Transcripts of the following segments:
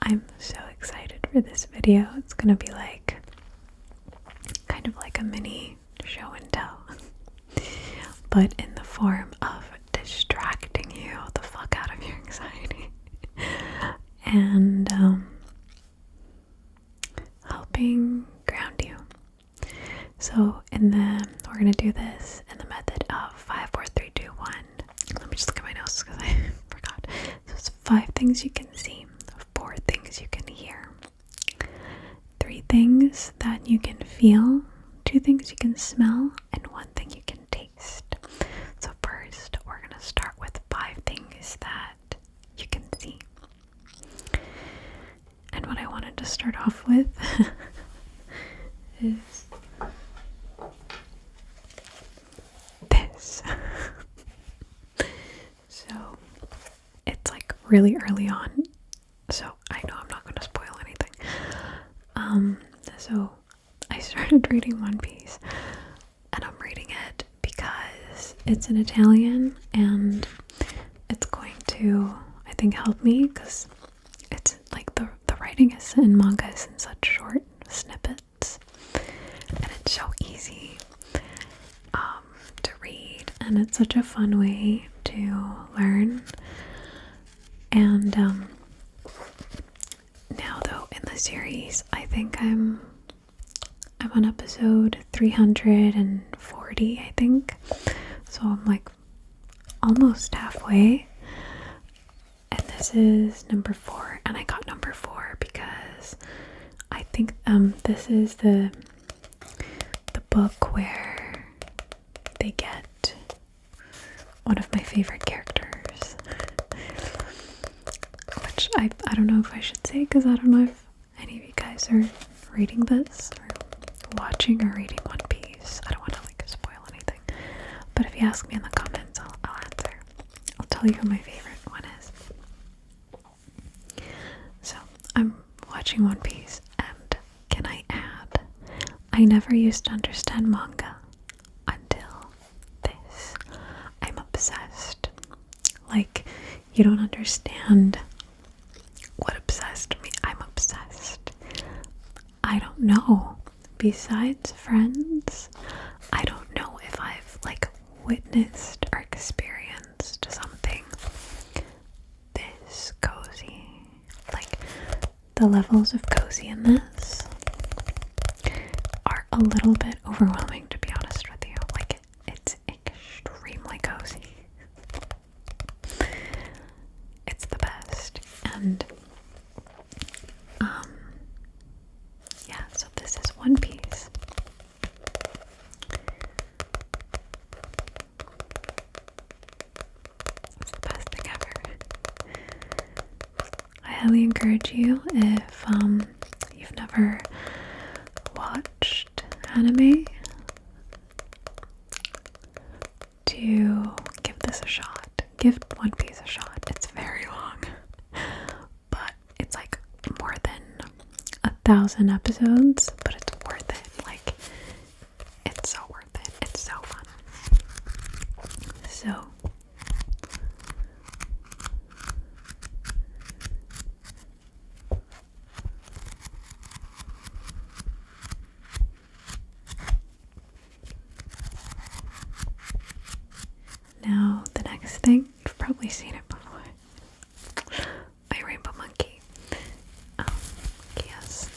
I'm so excited for this video. It's gonna be like kind of like a mini show and tell, but in the form of distracting you the fuck out of your anxiety and helping ground you. So we're gonna do this in the method of 5, 4, 3, 2, 1. Let me just look at my notes because I forgot. So it's 5 things you can see, 4 things you can hear, 3 things that you can feel, 2 things you can smell, and 1 thing you can taste. So first, we're gonna start with 5 things that you can see. And what I wanted to start off with is this. So it's like really early on, so I know I'm not going to spoil anything. So I started reading One Piece, and I'm reading it because it's in Italian, and it's going to, I think, help me because it's like the writing is in manga is in such short snippets, and it's so easy to read, and it's such a fun way to learn. And now though in the series, I think I'm on episode 340, I think, so I'm like almost halfway, and this is number 4, and I got number 4 because I think this is the book where they get one of my favorite characters, which I don't know if I should say, because I don't know if any of you guys are reading this or watching or reading One Piece. I don't want to like spoil anything, but if you ask me in the comments, I'll answer. I'll tell you who my favorite one is. So I'm watching One Piece, and can I add, I never used to understand manga until this. I'm obsessed. Like, you don't understand what obsessed me. I'm obsessed. I don't know. Besides friends, I don't know if I've like witnessed or experienced something this cozy. Like, the levels of cozy in this are a little bit overwhelming, to be honest with you. Like, it's extremely cozy. It's the best. And yeah, so this is One Piece. It's the best thing ever. I highly encourage you, if you've never watched anime, to give this a shot. Give One Piece a shot. It's very long, but it's like more than 1,000 episodes, but it's worth it. Like, it's so worth it. It's so fun. So now the next thing, you've probably seen it before. My rainbow monkey. He has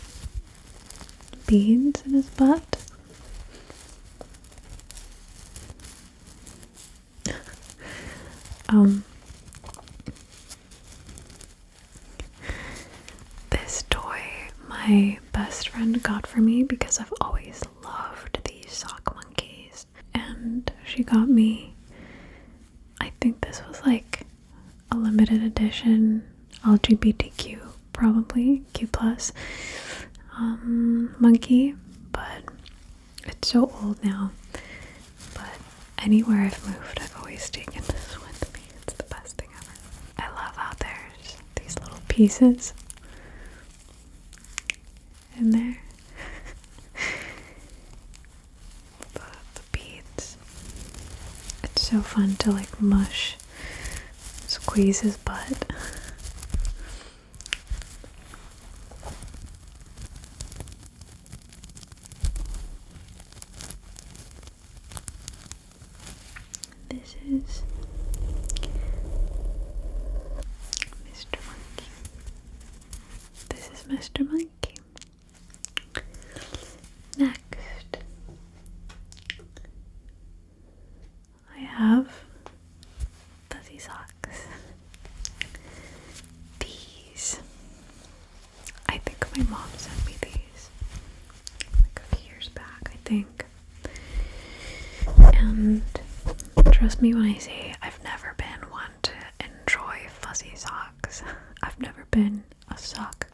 beads in his butt. This toy my best friend got for me because I've always loved these sock monkeys, and she got me, I think this was like a limited edition LGBTQ, probably Q plus monkey, but it's so old now. But anywhere I've moved, I've always taken this with me. It's the best thing ever. I love how there's these little pieces in there. the beads. It's so fun to like squeeze his butt. Mr. Monkey. Next, I have fuzzy socks. These, I think my mom sent me these like a few years back, I think. And trust me when I say I've never been one to enjoy fuzzy socks. I've never been a sock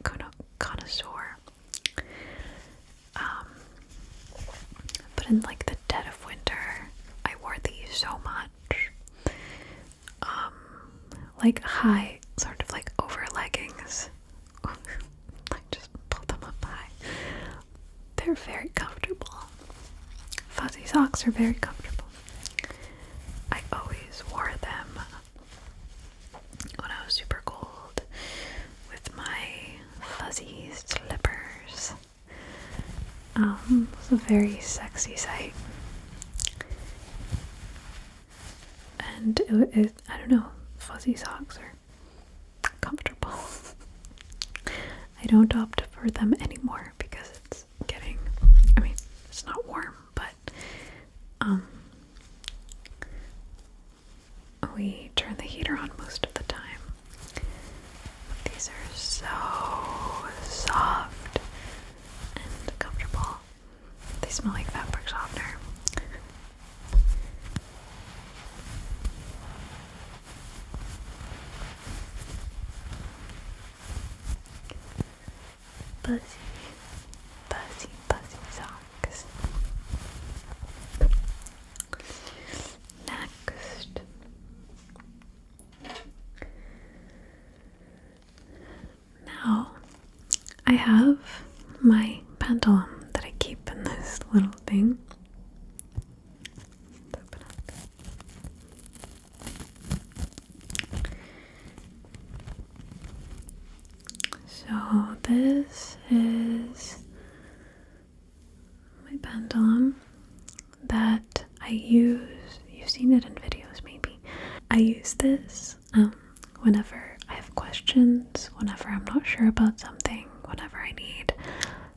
connoisseur. But in like the dead of winter, I wore these so much. Like high, sort of like over leggings. Like just pull them up high. They're very comfortable. Fuzzy socks are very comfortable. I always wore them when I was super cold with my fuzzy slippers. It's a very sexy sight. And I don't know, fuzzy socks are comfortable. I don't opt for them anymore because it's getting, I mean, it's not warm, but we turn the heater on most of the time. But these are so soft and comfortable. They smell like fabric softener. Buzzy socks. Next, now I have my pendulum that I keep in this little thing. So this is my pendulum that I use. You've seen it in videos maybe. I use this whenever I have questions, whenever I'm not sure about something, whenever I need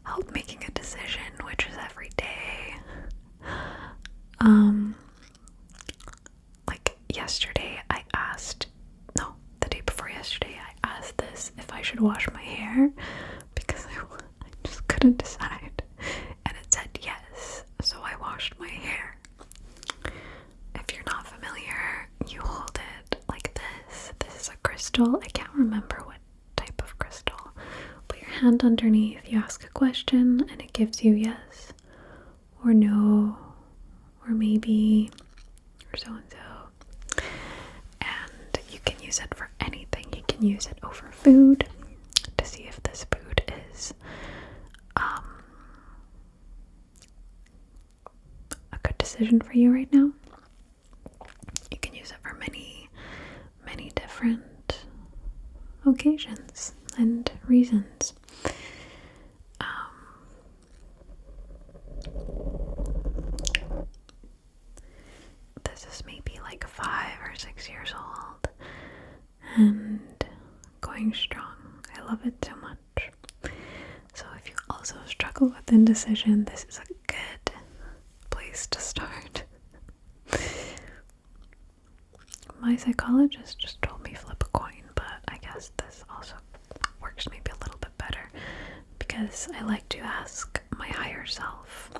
help making a decision, which is every day. Like yesterday the day before yesterday I asked this if I should wash my hair because I just couldn't decide, and it said yes, so I washed my hair. If you're not familiar, you hold it like this. This is a crystal. I can't remember what type of crystal. Put your hand underneath, you ask a question, and it gives you yes or no or maybe or so and so. And you can use it for anything. You can use it over food to see if this food is a good decision for you right now. You can use it for many, many different occasions and reasons. This is maybe like 5 or 6 years old and going strong. I love it so much. So if you also struggle with indecision, this is a good place to start. My psychologist just told me flip a coin, but I guess this also works maybe a little bit better because I like to ask my higher self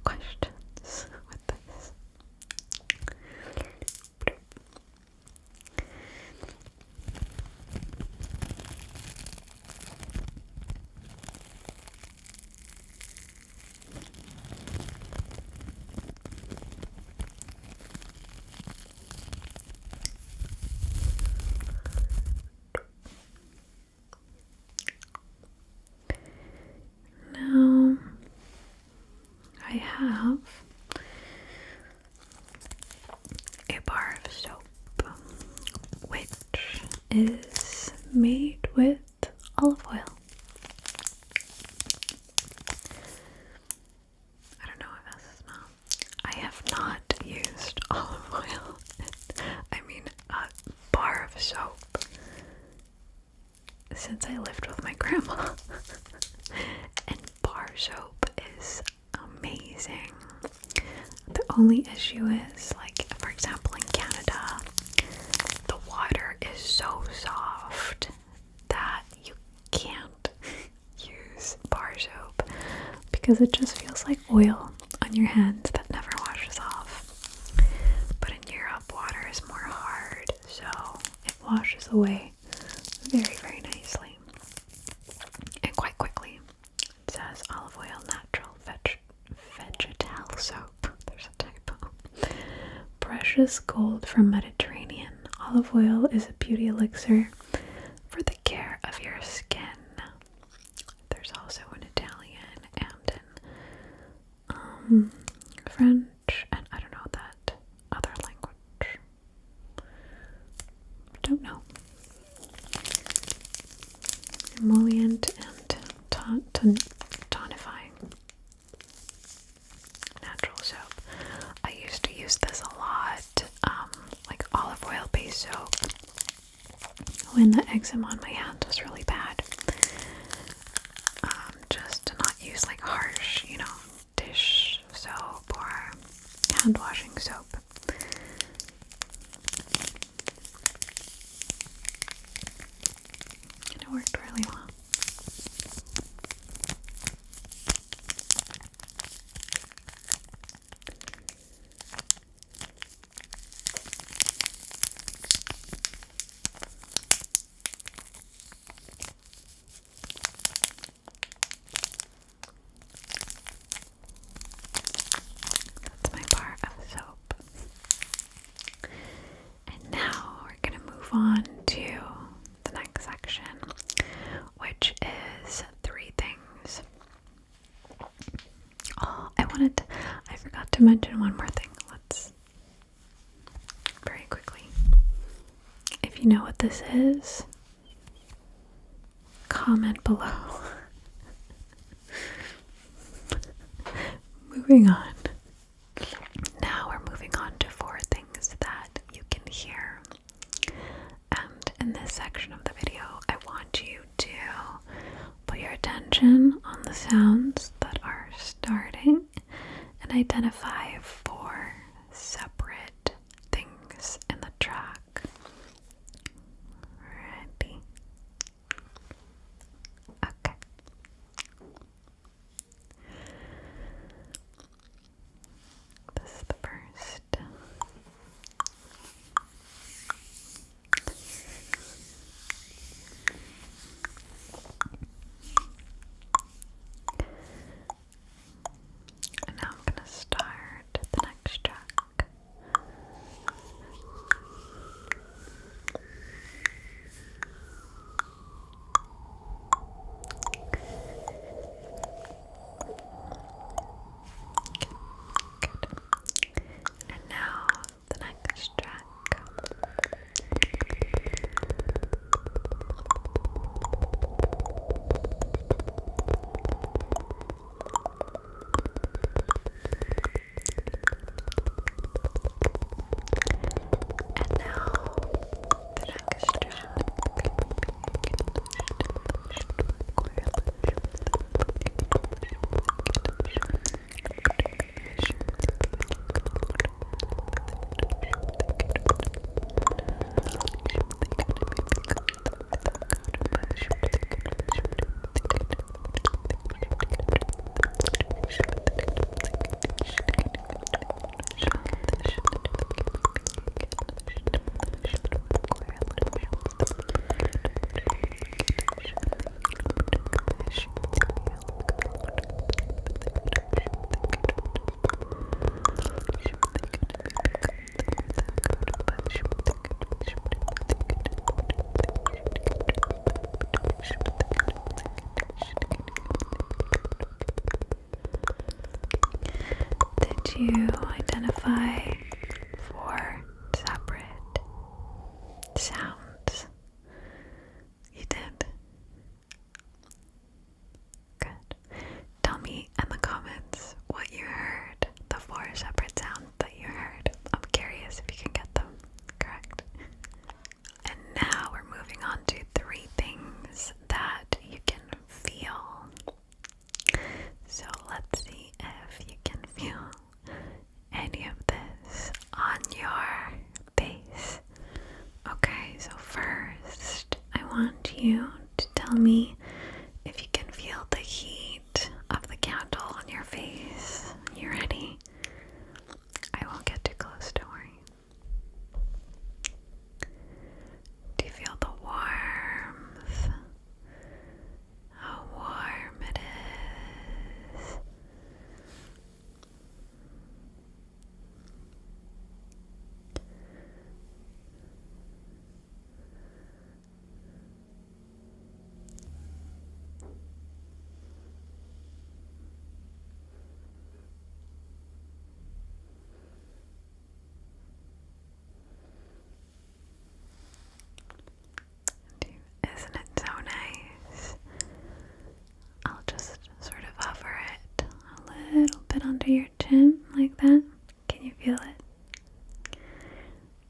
questions with this. Now I have a bar of soap, which is made with olive oil. I don't know if it has a smell. I have not used olive oil. I mean, a bar of soap since I lived with my grandma. And bar soap is amazing. The only issue is, like, for example, in Canada, the water is so soft that you can't use bar soap because it just feels like oil on your hands that never washes off. But in Europe, water is more hard, so it washes away very, very nicely and quite quickly. It says olive oil, natural vegetal soap. There's a typo. Precious gold from Mediterranean. Olive oil is a beauty elixir for the care of your skin. There's also an Italian and an French, and I don't know that other language. Don't know. Emollient and tonifying. Natural soap. I used to use this a lot, like olive oil based soap, when the eczema on my hands was really bad. Just to not use like harsh, dish soap or hand washing soap. And it worked really well. That's my bar of soap. And now we're going to move on to the next section, which is 3 things. Oh, I forgot to mention one more thing. Let's very quickly. If you know what this is, comment below. Moving on. Now we're moving on to 4 things that you can hear. And in this section of the video, I want you to put your attention on the sounds that are starting and identify 4 separate things in the track. Ready? Okay. This is the first. And now I'm going to start the next track. Good. And now the next track. And now the next track. Did you identify 4 separate sounds? You did? Good. Tell me in the comments what you heard, the 4 separate sounds that you heard. I'm curious if you can get them correct. And now we're moving on to 3 things want you to tell me if you can feel the heat of the candle on your face. You ready? I won't get too close, don't worry. Do you feel the warmth? How warm it is. Isn't it so nice? I'll just sort of hover it a little bit under your chin, like that. Can you feel it?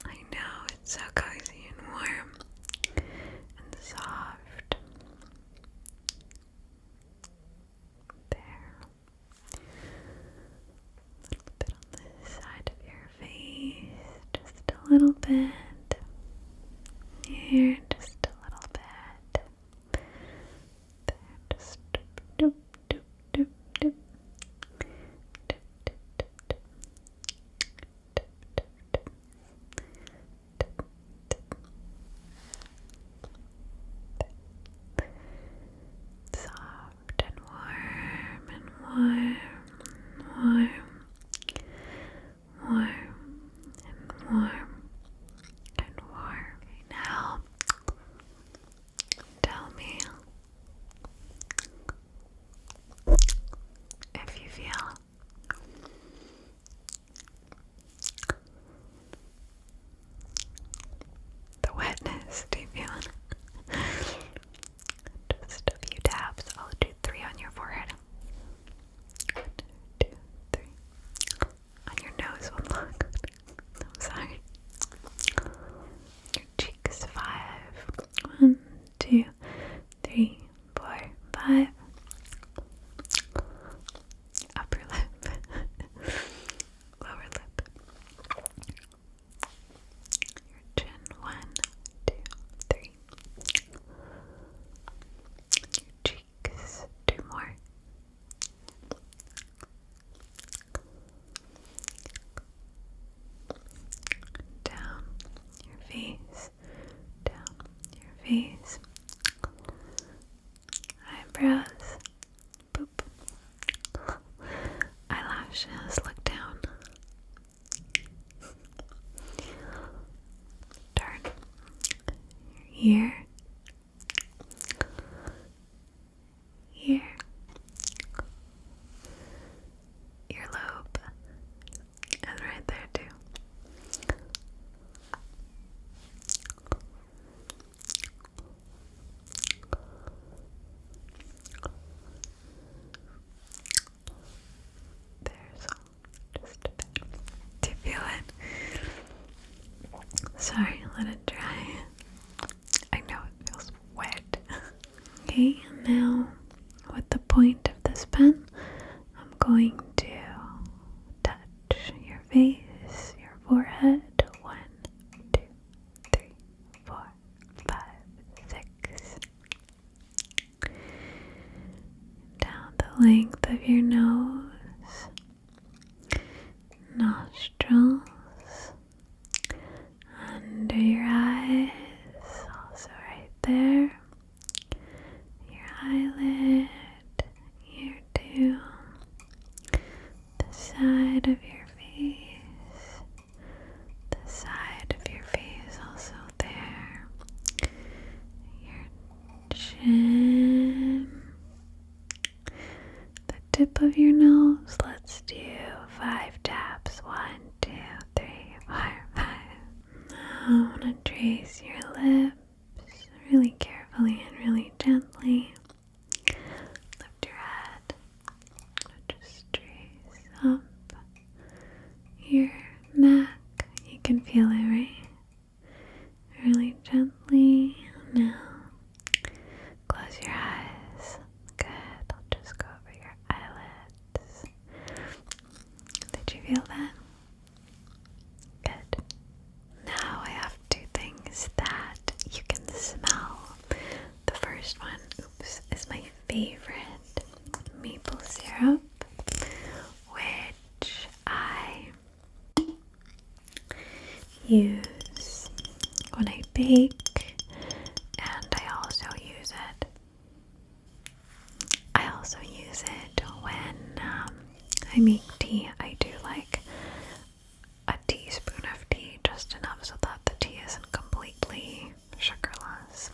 I know, it's so cozy and warm and soft. There. A little bit on this side of your face, just a little bit. Here, just a little bit. There, just doop, doop, doop, doop. Doop, doop, doop, doop. Soft and warm and warm, warm, warm and warm and warm. Okay, now tell me if you feel the wetness. Do you feel it? Just a few taps. I'll do 3 on your forehead. 1, 2, 3. On your nose, 1 look. I'm sorry. Your cheeks, 5. 1, 2, 3, 4, 5. Upper lip. Lower lip. Your chin, 1, 2, 3. Your cheeks, 2 more. Down your face, down your face. Eyebrows, boop. Eyelashes, look down. Turn your ear, ear, earlobe, and right there too. There's just a bit. Do you feel it? Sorry, let it dry. I know it feels wet. Okay, and now with the point of this pen, I'm going to touch your face, your forehead. 1, 2, 3, 4, 5, 6. Down the length of your nose, nostrils, under your eyes, also right there. Your eyelid, here too. The side of your face, the side of your face, also there. Your chin, the tip of your nose. Let's do 5 taps. 1, 2, 3, 4, 5. Now I want to trace your lips really carefully and really gently. Lift your head. Just trace up your neck. You can feel it, right? Really gently. Now close your eyes. Good. I'll just go over your eyelids. Did you feel that? Good. Now I have 2 things that you can smell. favorite maple syrup, which I use when I bake, and I also use it when I make tea. I do like a teaspoon of tea, just enough so that the tea isn't completely sugarless.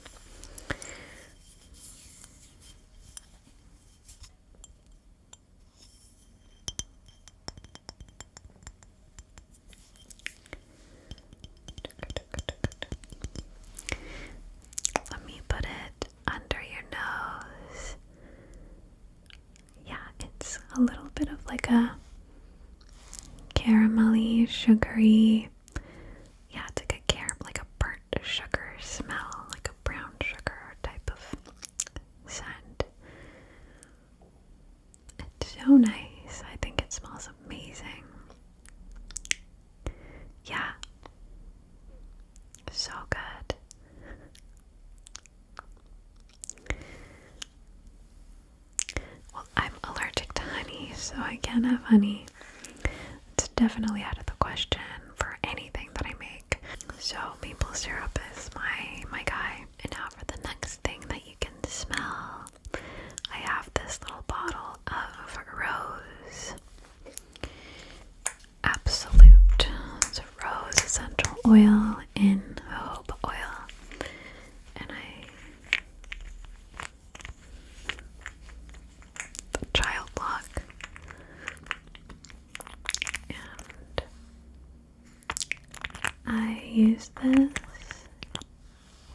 Let me put it under your nose. Yeah, it's a little bit of like a caramelly, sugary, yeah, it's like like a burnt sugar smell, like a brown sugar type of scent. It's so nice. I think it smells amazing. Yeah, so good. Well, I'm allergic to honey, so I can't have honey. It's definitely out of the question for anything that I make. So maple syrup is my guy. And now for the next thing that you can smell, I have this little bottle of rose absolute. It's a rose essential oil in jojoba oil, and the child lock, and I use this,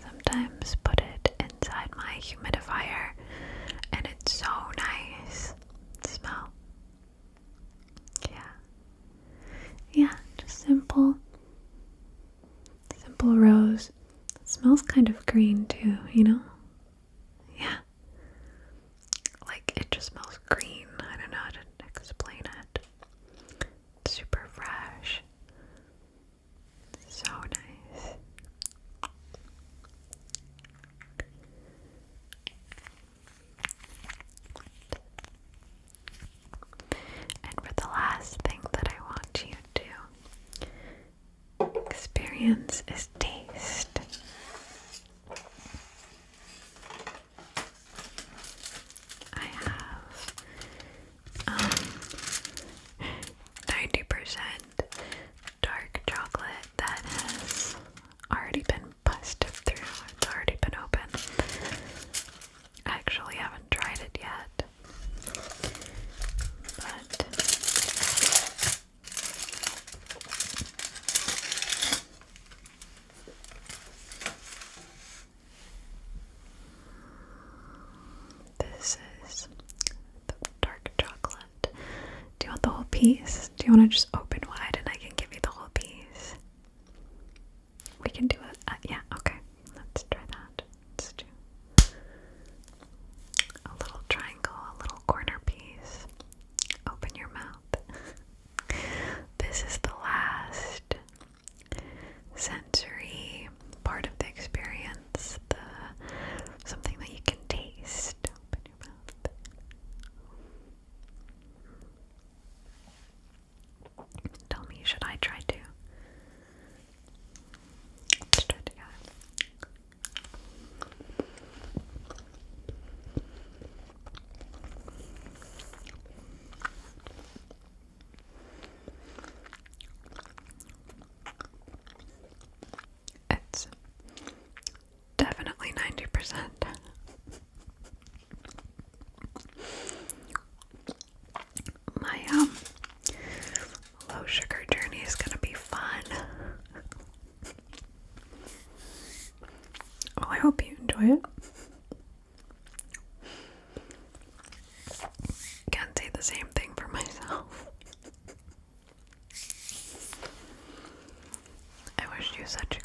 sometimes put it inside my humidifier, and it's so nice to smell. Yeah, just simple rose. It smells kind of green too, you know? Yeah. Like, it just smells green. I don't know how to explain it. It's super fresh. So nice. And for the last thing that I want you to experience is taste. I have 90% dark chocolate that has already been busted through. It's already been open. I actually haven't tried it yet, but this is the dark chocolate. Do you want the whole piece? Do you want to just open wide and I can give you the whole piece? We can do it. Yeah, okay. Let's try that. Let's do a little triangle, a little corner piece. Open your mouth. This is the last sensory part of the experience. Something that you can taste. Open your mouth. Tell me, should I try to? Let's try together. It's definitely 90%. My low sugar journey is gonna be fun. Well, I hope you enjoy it. Can't say the same thing for myself. I wish you such